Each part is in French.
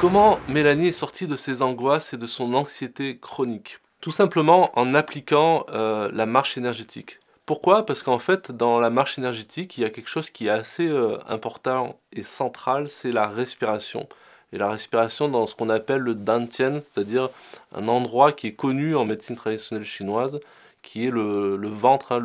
Comment Mélanie est sortie de ses angoisses et de son anxiété chronique? Tout simplement en appliquant la marche énergétique. Pourquoi? Parce qu'en fait, dans la marche énergétique, il y a quelque chose qui est assez important et central, c'est la respiration. Et la respiration dans ce qu'on appelle le Dantian, c'est-à-dire un endroit qui est connu en médecine traditionnelle chinoise, qui est le ventre, hein,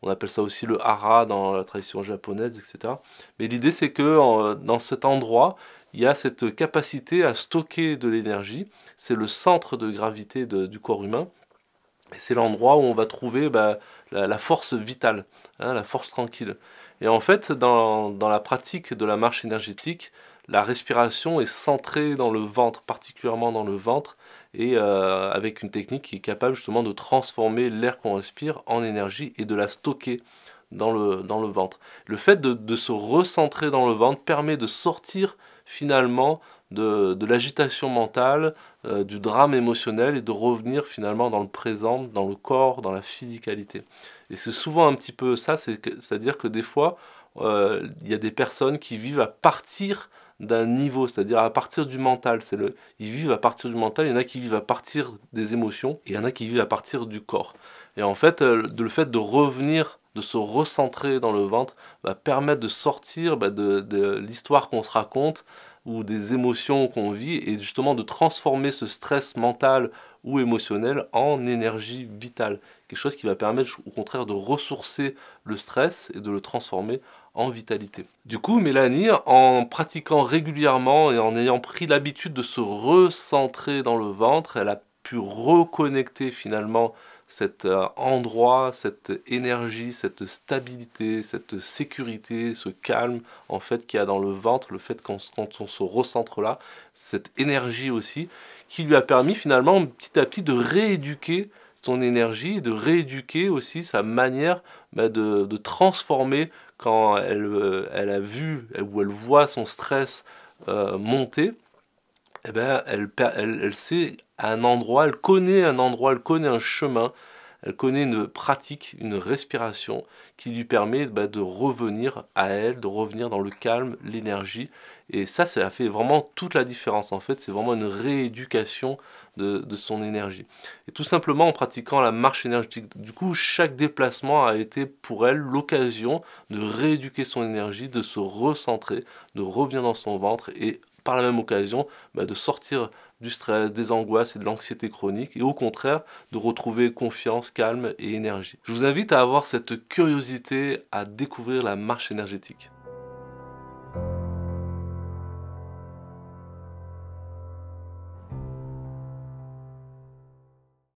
on appelle ça aussi le hara dans la tradition japonaise, etc. Mais l'idée c'est que dans cet endroit, il y a cette capacité à stocker de l'énergie. C'est le centre de gravité du corps humain. Et c'est l'endroit où on va trouver la force vitale, hein, la force tranquille. Et en fait, dans la pratique de la marche énergétique, la respiration est centrée dans le ventre, particulièrement dans le ventre, et avec une technique qui est capable justement de transformer l'air qu'on respire en énergie et de la stocker dans le ventre. Le fait de se recentrer dans le ventre permet de sortir finalement de l'agitation mentale, du drame émotionnel et de revenir finalement dans le présent, dans le corps, dans la physicalité. Et c'est souvent un petit peu ça, c'est-à-dire que des fois, il y a des personnes qui vivent à partir d'un niveau, c'est-à-dire à partir du mental. Ils vivent à partir du mental, il y en a qui vivent à partir des émotions, et il y en a qui vivent à partir du corps. Et en fait, le fait de revenir, de se recentrer dans le ventre, va permettre de sortir de l'histoire qu'on se raconte, ou des émotions qu'on vit, et justement de transformer ce stress mental ou émotionnel en énergie vitale. Quelque chose qui va permettre au contraire de ressourcer le stress et de le transformer en vitalité. Du coup, Mélanie, en pratiquant régulièrement et en ayant pris l'habitude de se recentrer dans le ventre, elle a pu reconnecter finalement cet endroit, cette énergie, cette stabilité, cette sécurité, ce calme en fait qu'il y a dans le ventre, le fait quand on se recentre là, cette énergie aussi, qui lui a permis finalement petit à petit de rééduquer son énergie, de rééduquer aussi sa manière de transformer quand elle a vu ou elle voit son stress monter. Eh ben, elle sait un endroit, elle connaît un endroit, elle connaît un chemin, elle connaît une pratique, une respiration qui lui permet de revenir à elle, de revenir dans le calme, l'énergie. Et ça a fait vraiment toute la différence. En fait, c'est vraiment une rééducation de son énergie. Et tout simplement en pratiquant la marche énergétique, du coup, chaque déplacement a été pour elle l'occasion de rééduquer son énergie, de se recentrer, de revenir dans son ventre et par la même occasion de sortir du stress, des angoisses et de l'anxiété chronique et au contraire de retrouver confiance, calme et énergie. Je vous invite à avoir cette curiosité à découvrir la marche énergétique.